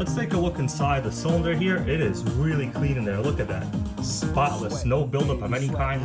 Let's take a look inside the cylinder here. It is really clean in there. Look at that. Spotless, no buildup of any kind.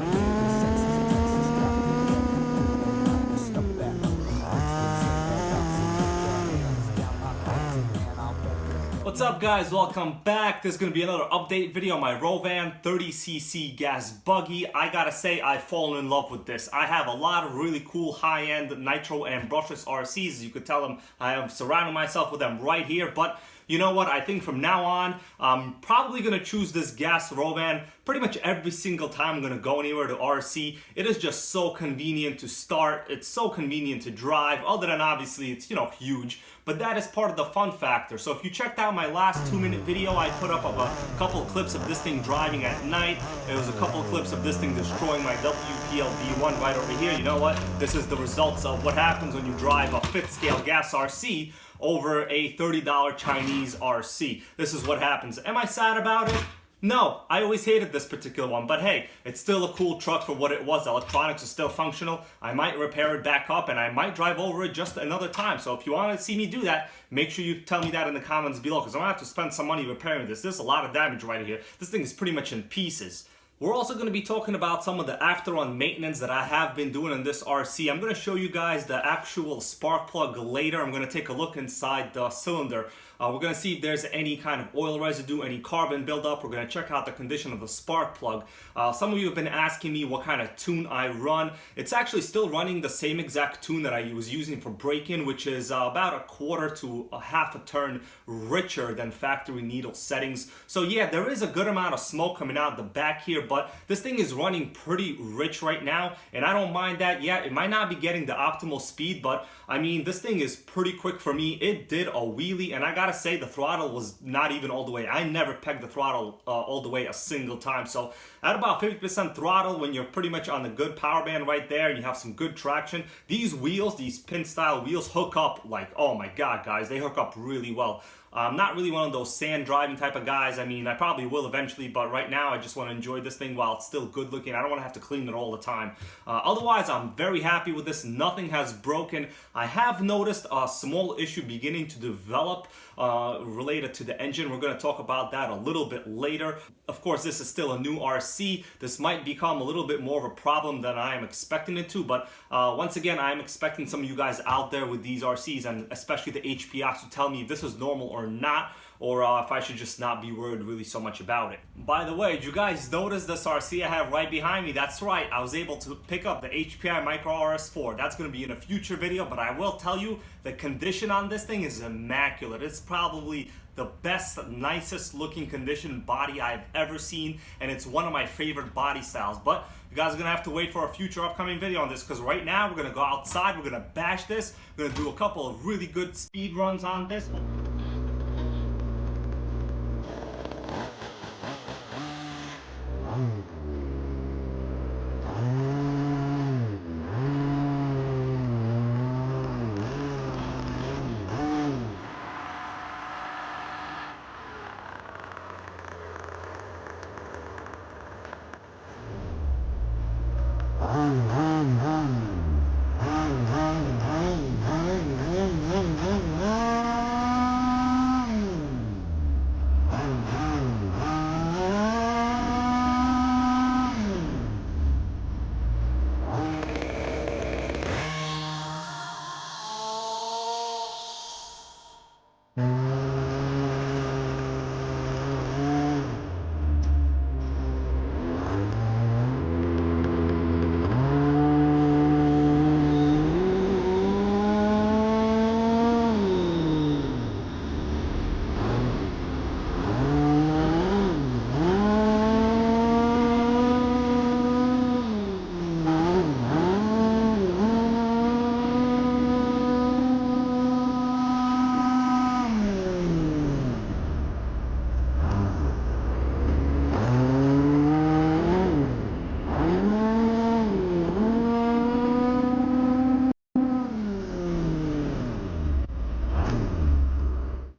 What's up guys, welcome back. This is going to be another update video on my Rovan 30cc gas buggy. I gotta say, I've fallen in love with this. I have a lot of really cool high-end nitro and brushless RCs. As you could tell them, I am surrounding myself with them right here. But you know what, I think from now on, I'm probably going to choose this gas Rovan pretty much every single time I'm going to go anywhere to RC. It is just so convenient to start. It's so convenient to drive, other than obviously it's, huge. But that is part of the fun factor. So if you checked out my last 2-minute video, I put up of a couple of clips of this thing driving at night. There was a couple of clips of this thing destroying my WPLB1 right over here. You know what? This is the results of what happens when you drive a 5th scale gas RC over a $30 Chinese RC. This is what happens. Am I sad about it? No, I always hated this particular one, but hey, it's still a cool truck for what it was. The electronics are still functional. I might repair it back up and I might drive over it just another time. So if you want to see me do that, make sure you tell me that in the comments below, because I'm going to have to spend some money repairing this. There's a lot of damage right here. This thing is pretty much in pieces. We're also going to be talking about some of the after-on maintenance that I have been doing in this RC. I'm going to show you guys the actual spark plug later. I'm going to take a look inside the cylinder. We're going to see if there's any kind of oil residue, any carbon buildup. We're going to check out the condition of the spark plug. Some of you have been asking me what kind of tune I run. It's actually still running the same exact tune that I was using for break-in, which is about a quarter to a half a turn richer than factory needle settings. So yeah, there is a good amount of smoke coming out the back here, but this thing is running pretty rich right now, and I don't mind that. Yeah, it might not be getting the optimal speed, but I mean, this thing is pretty quick for me. It did a wheelie, and I gotta say the throttle was not even all the way. I never pegged the throttle all the way a single time. So at about 50% throttle, when you're pretty much on the good power band right there and you have some good traction, these wheels, these pin style wheels, hook up like, oh my god guys, they hook up really well. I'm not really one of those sand driving type of guys. I mean, I probably will eventually, but right now I just want to enjoy this thing while it's still good looking. I don't want to have to clean it all the time. Otherwise, I'm very happy with this. Nothing has broken. I have noticed a small issue beginning to develop related to the engine. We're going to talk about that a little bit later. Of course, this is still a new RC. This might become a little bit more of a problem than I am expecting it to, but once again, I'm expecting some of you guys out there with these RCs, and especially the HPX, to tell me if this is normal or not, or if I should just not be worried really so much about it. By the way, did you guys notice this RC I have right behind me? That's right, I was able to pick up the HPI Micro RS4. That's going to be in a future video, but I will tell you the condition on this thing is immaculate. It's probably the best, nicest looking condition body I've ever seen, and it's one of my favorite body styles. But you guys are gonna have to wait for a future upcoming video on this, because right now we're gonna go outside, we're gonna bash this, we're gonna do a couple of really good speed runs on this.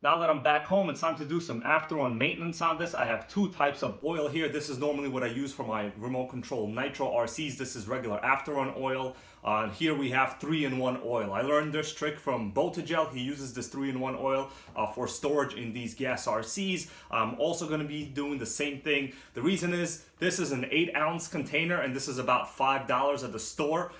Now that I'm back home, it's time to do some after-on maintenance on this. I have two types of oil here. This is normally what I use for my remote control nitro RCs. This is regular after-on oil. And here we have 3-in-1 oil. I learned this trick from Botagel. He uses this 3-in-1 oil for storage in these gas RCs. I'm also going to be doing the same thing. The reason is this is an 8-ounce container and this is about $5 at the store.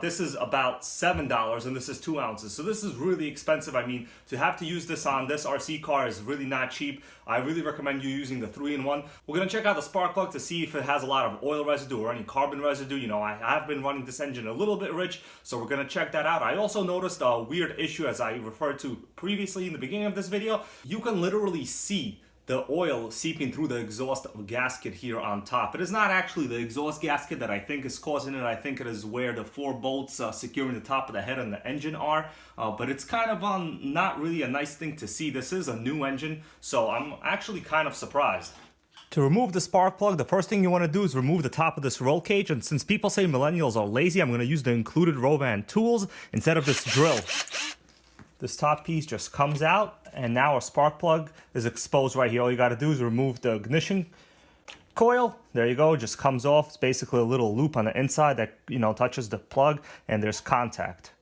This is about $7 and this is 2 ounces. So this is really expensive. I mean, to have to use this on this RC car is really not cheap. I really recommend you using the 3-in-1. We're going to check out the spark plug to see if it has a lot of oil residue or any carbon residue. You know, I have been running this engine a little bit rich, so we're going to check that out. I also noticed a weird issue, as I referred to previously in the beginning of this video. You can literally see the oil seeping through the exhaust gasket here on top. It is not actually the exhaust gasket that I think is causing it. I think it is where the 4 bolts securing the top of the head and the engine are. But it's kind of not really a nice thing to see. This is a new engine, so I'm actually kind of surprised. To remove the spark plug, the first thing you want to do is remove the top of this roll cage. And since people say millennials are lazy, I'm going to use the included Rovan tools instead of this drill. This top piece just comes out, and now our spark plug is exposed right here. All you got to do is remove the ignition coil. There you go, it just comes off. It's basically a little loop on the inside that, you know, touches the plug, and there's contact.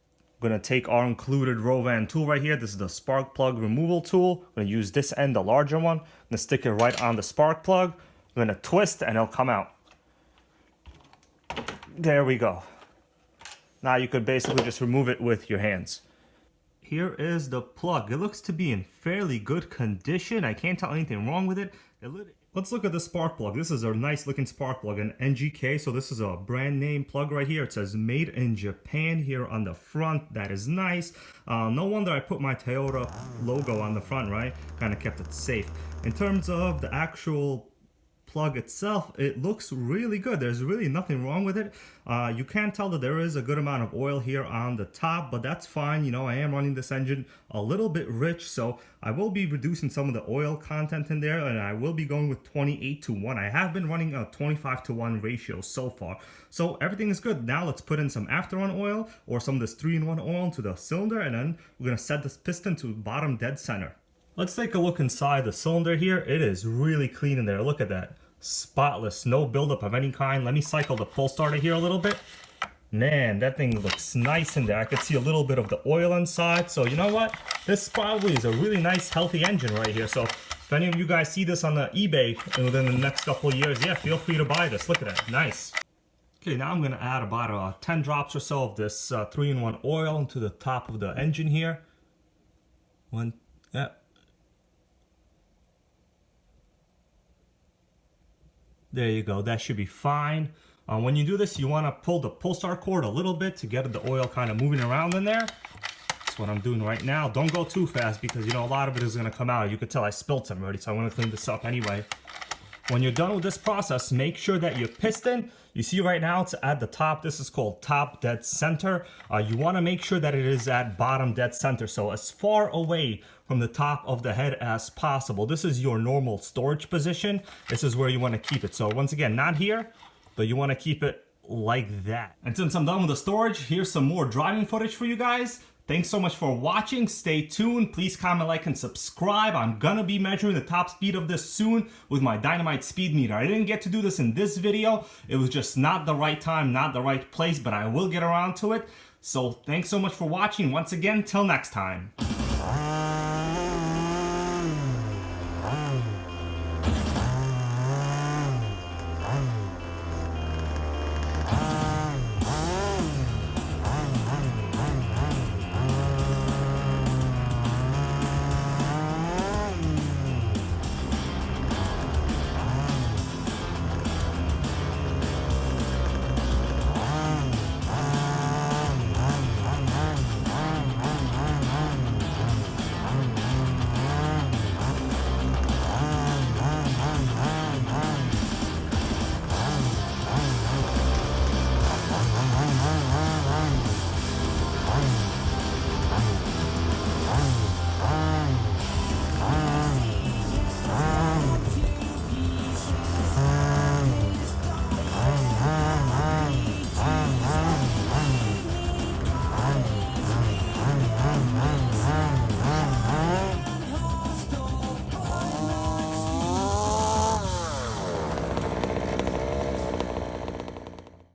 I'm going to take our included Rovan tool right here. This is the spark plug removal tool. I'm going to use this end, the larger one. I'm going to stick it right on the spark plug. I'm going to twist, and it'll come out. There we go. Now you could basically just remove it with your hands. Here is the plug. It looks to be in fairly good condition. I can't tell anything wrong with it. Let's look at the spark plug. This is a nice looking spark plug, an NGK. So this is a brand name plug right here. It says made in Japan here on the front. That is nice. No wonder I put my Toyota logo on the front, right? Kind of kept it safe. In terms of the actual plug itself, it looks really good. There's really nothing wrong with it. You can tell that there is a good amount of oil here on the top, but that's fine. You know, I am running this engine a little bit rich, so I will be reducing some of the oil content in there, and I will be going with 28:1. I have been running a 25:1 ratio so far, so everything is good. Now let's put in some after-run oil or some of this 3-in-1 oil into the cylinder, and then we're going to set this piston to bottom dead center. Let's take a look inside the cylinder here. It is really clean in there. Look at that. Spotless, no buildup of any kind. Let me cycle the pull starter here a little bit. Man, that thing looks nice in there. I could see a little bit of the oil inside. So you know what? This probably is a really nice, healthy engine right here. So if any of you guys see this on the eBay within the next couple of years, yeah, feel free to buy this. Look at that, nice. Okay, now I'm gonna add about 10 drops or so of this 3-in-1 oil into the top of the engine here. Yeah. There you go, that should be fine. When you do this, you want to pull the pull start cord a little bit to get the oil kind of moving around in there. That's what I'm doing right now. Don't go too fast because, you know, a lot of it is going to come out. You could tell I spilled some already, so I want to clean this up anyway. When you're done with this process, make sure that your piston, you see right now it's at the top. This is called top dead center. You want to make sure that it is at bottom dead center. So as far away from the top of the head as possible. This is your normal storage position. This is where you want to keep it. So once again, not here, but you want to keep it like that. And since I'm done with the storage, here's some more driving footage for you guys. Thanks so much for watching. Stay tuned. Please comment, like, and subscribe. I'm gonna be measuring the top speed of this soon with my Dynamite speed meter. I didn't get to do this in this video. It was just not the right time, not the right place, but I will get around to it. So thanks so much for watching. Once again, till next time.